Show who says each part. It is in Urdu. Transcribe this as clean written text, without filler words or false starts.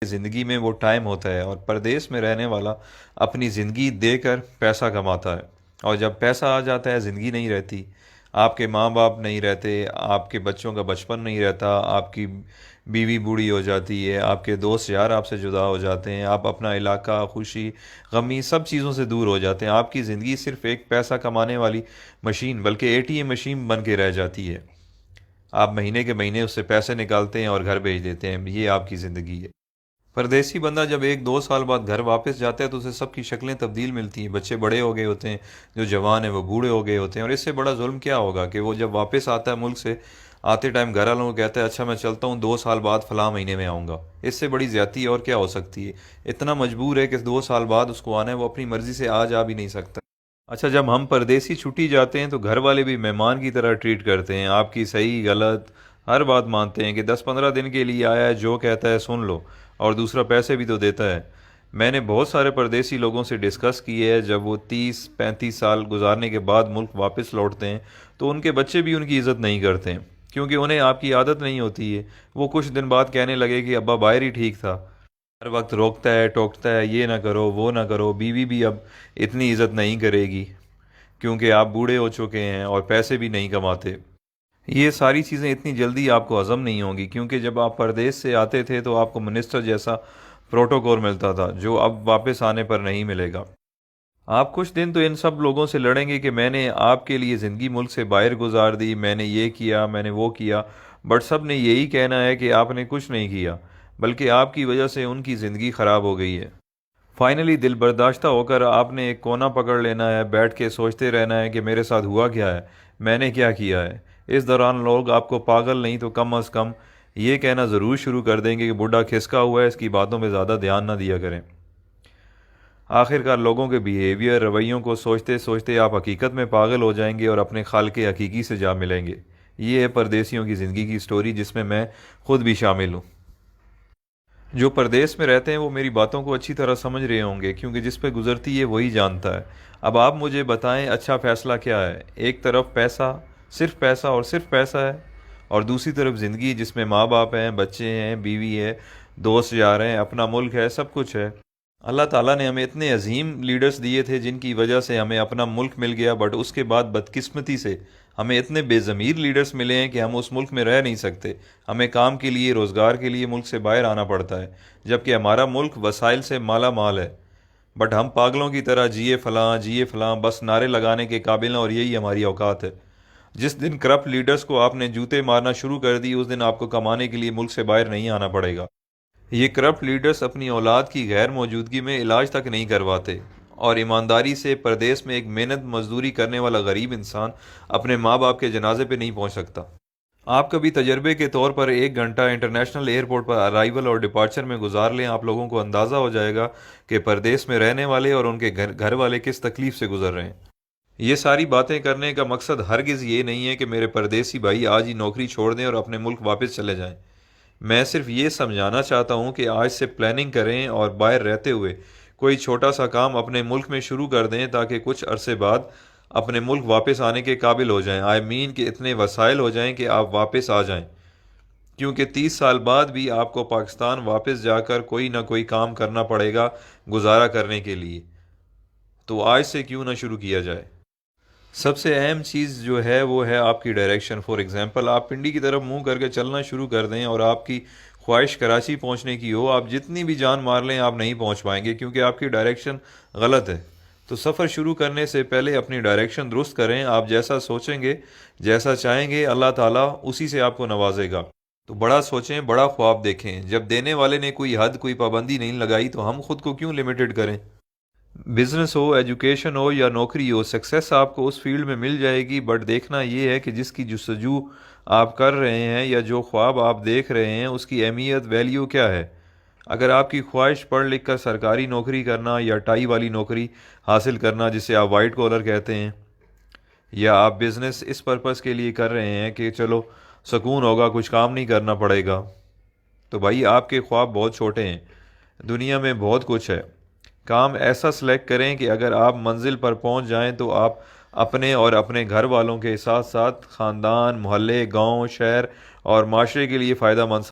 Speaker 1: زندگی میں وہ ٹائم ہوتا ہے، اور پردیس میں رہنے والا اپنی زندگی دے کر پیسہ کماتا ہے، اور جب پیسہ آ جاتا ہے زندگی نہیں رہتی۔ آپ کے ماں باپ نہیں رہتے، آپ کے بچوں کا بچپن نہیں رہتا، آپ کی بیوی بوڑھی ہو جاتی ہے، آپ کے دوست یار آپ سے جدا ہو جاتے ہیں، آپ اپنا علاقہ، خوشی غمی سب چیزوں سے دور ہو جاتے ہیں۔ آپ کی زندگی صرف ایک پیسہ کمانے والی مشین، بلکہ اے ٹی ایم مشین بن کے رہ جاتی ہے۔ آپ مہینے کے مہینے اس سے پیسے نکالتے ہیں اور گھر بھیج دیتے ہیں، یہ آپ کی زندگی ہے۔ پردیسی بندہ جب ایک دو سال بعد گھر واپس جاتا ہے تو اسے سب کی شکلیں تبدیل ملتی ہیں، بچے بڑے ہو گئے ہوتے ہیں، جو جوان ہیں وہ بوڑھے ہو گئے ہوتے ہیں، اور اس سے بڑا ظلم کیا ہوگا کہ وہ جب واپس آتا ہے ملک سے، آتے ٹائم گھر والوں کو کہتا ہے اچھا میں چلتا ہوں، 2 سال بعد فلاں مہینے میں آؤں گا۔ اس سے بڑی زیادتی اور کیا ہو سکتی ہے؟ اتنا مجبور ہے کہ 2 سال بعد اس کو آنا ہے، وہ اپنی مرضی سے آ جا بھی نہیں سکتا۔ اچھا، جب ہم پردیسی چھٹی جاتے ہیں تو گھر والے بھی مہمان کی طرح ٹریٹ کرتے ہیں، آپ کی صحیح غلط ہر بات مانتے ہیں کہ 10-15 دن کے لیے آیا ہے، جو کہتا ہے سن لو، اور دوسرا پیسے بھی تو دیتا ہے۔ میں نے بہت سارے پردیسی لوگوں سے ڈسکس کی ہے، جب وہ 30-35 سال گزارنے کے بعد ملک واپس لوٹتے ہیں تو ان کے بچے بھی ان کی عزت نہیں کرتے ہیں، کیونکہ انہیں آپ کی عادت نہیں ہوتی ہے۔ وہ کچھ دن بعد کہنے لگے کہ ابا باہر ہی ٹھیک تھا، ہر وقت روکتا ہے ٹوکتا ہے، یہ نہ کرو وہ نہ کرو۔ بیوی بھی اب اتنی عزت نہیں کرے گی کیونکہ آپ بوڑھے ہو چکے ہیں اور پیسے بھی نہیں کماتے۔ یہ ساری چیزیں اتنی جلدی آپ کو ہضم نہیں ہوں گی، کیونکہ جب آپ پردیس سے آتے تھے تو آپ کو منسٹر جیسا پروٹوکول ملتا تھا، جو اب واپس آنے پر نہیں ملے گا۔ آپ کچھ دن تو ان سب لوگوں سے لڑیں گے کہ میں نے آپ کے لیے زندگی ملک سے باہر گزار دی، میں نے یہ کیا، میں نے وہ کیا، بٹ سب نے یہی کہنا ہے کہ آپ نے کچھ نہیں کیا، بلکہ آپ کی وجہ سے ان کی زندگی خراب ہو گئی ہے۔ فائنلی دل برداشتہ ہو کر آپ نے ایک کونا پکڑ لینا ہے، بیٹھ کے سوچتے رہنا ہے کہ میرے ساتھ ہوا کیا ہے، میں نے کیا کیا ہے۔ اس دوران لوگ آپ کو پاگل نہیں تو کم از کم یہ کہنا ضرور شروع کر دیں گے کہ بڈھا کھسکا ہوا ہے، اس کی باتوں پہ زیادہ دھیان نہ دیا کریں۔ آخر کار لوگوں کے بیہیویئر رویوں کو سوچتے سوچتے آپ حقیقت میں پاگل ہو جائیں گے اور اپنے خالق حقیقی سے جا ملیں گے۔ یہ ہے پردیسیوں کی زندگی کی سٹوری، جس میں میں خود بھی شامل ہوں۔ جو پردیس میں رہتے ہیں وہ میری باتوں کو اچھی طرح سمجھ رہے ہوں گے، کیونکہ جس پہ گزرتی ہے وہی جانتا ہے۔ اب آپ مجھے بتائیں اچھا فیصلہ کیا ہے؟ ایک طرف پیسہ، صرف پیسہ اور صرف پیسہ ہے، اور دوسری طرف زندگی جس میں ماں باپ ہیں، بچے ہیں، بیوی ہے، دوست یار ہیں، اپنا ملک ہے، سب کچھ ہے۔ اللہ تعالیٰ نے ہمیں اتنے عظیم لیڈرز دیے تھے جن کی وجہ سے ہمیں اپنا ملک مل گیا، بٹ اس کے بعد بدقسمتی سے ہمیں اتنے بے ضمیر لیڈرز ملے ہیں کہ ہم اس ملک میں رہ نہیں سکتے۔ ہمیں کام کے لیے، روزگار کے لیے ملک سے باہر آنا پڑتا ہے، جبکہ ہمارا ملک وسائل سے مالا مال ہے، بٹ ہم پاگلوں کی طرح جیے فلاں بس نعرے لگانے کے قابل ہیں، اور یہی ہماری اوقات ہے۔ جس دن کرپٹ لیڈرز کو آپ نے جوتے مارنا شروع کر دی، اس دن آپ کو کمانے کے لیے ملک سے باہر نہیں آنا پڑے گا۔ یہ کرپٹ لیڈرز اپنی اولاد کی غیر موجودگی میں علاج تک نہیں کرواتے، اور ایمانداری سے پردیس میں ایک محنت مزدوری کرنے والا غریب انسان اپنے ماں باپ کے جنازے پہ نہیں پہنچ سکتا۔ آپ کبھی تجربے کے طور پر 1 گھنٹہ انٹرنیشنل ایئرپورٹ پر ارائیول اور ڈپارچر میں گزار لیں، آپ لوگوں کو اندازہ ہو جائے گا کہ پردیس میں رہنے والے اور ان کے گھر والے کس تکلیف سے گزر رہے ہیں۔ یہ ساری باتیں کرنے کا مقصد ہرگز یہ نہیں ہے کہ میرے پردیسی بھائی آج ہی نوکری چھوڑ دیں اور اپنے ملک واپس چلے جائیں۔ میں صرف یہ سمجھانا چاہتا ہوں کہ آج سے پلاننگ کریں اور باہر رہتے ہوئے کوئی چھوٹا سا کام اپنے ملک میں شروع کر دیں، تاکہ کچھ عرصے بعد اپنے ملک واپس آنے کے قابل ہو جائیں۔ کہ اتنے وسائل ہو جائیں کہ آپ واپس آ جائیں، کیونکہ 30 سال بعد بھی آپ کو پاکستان واپس جا کر کوئی نہ کوئی کام کرنا پڑے گا گزارا کرنے کے لیے۔ تو آج سے کیوں نہ شروع کیا جائے؟ سب سے اہم چیز جو ہے وہ ہے آپ کی ڈائریکشن۔ فار ایگزامپل، آپ پنڈی کی طرف منہ کر کے چلنا شروع کر دیں اور آپ کی خواہش کراچی پہنچنے کی ہو، آپ جتنی بھی جان مار لیں آپ نہیں پہنچ پائیں گے، کیونکہ آپ کی ڈائریکشن غلط ہے۔ تو سفر شروع کرنے سے پہلے اپنی ڈائریکشن درست کریں۔ آپ جیسا سوچیں گے، جیسا چاہیں گے، اللہ تعالیٰ اسی سے آپ کو نوازے گا۔ تو بڑا سوچیں، بڑا خواب دیکھیں۔ جب دینے والے نے کوئی حد، کوئی پابندی نہیں لگائی تو ہم خود کو کیوں لمیٹڈ کریں؟ بزنس ہو، ایجوکیشن ہو یا نوکری ہو، سکسیس آپ کو اس فیلڈ میں مل جائے گی، بٹ دیکھنا یہ ہے کہ جس کی جستجو آپ کر رہے ہیں یا جو خواب آپ دیکھ رہے ہیں اس کی اہمیت، ویلیو کیا ہے۔ اگر آپ کی خواہش پڑھ لکھ کر سرکاری نوکری کرنا یا ٹائی والی نوکری حاصل کرنا جسے آپ وائٹ کالر کہتے ہیں، یا آپ بزنس اس پرپس کے لیے کر رہے ہیں کہ چلو سکون ہوگا، کچھ کام نہیں کرنا پڑے گا، تو بھائی آپ کے خواب بہت چھوٹے ہیں۔ دنیا میں بہت کچھ ہے۔ کام ایسا سلیکٹ کریں کہ اگر آپ منزل پر پہنچ جائیں تو آپ اپنے اور اپنے گھر والوں کے ساتھ ساتھ خاندان، محلے، گاؤں، شہر اور معاشرے کے لیے فائدہ مند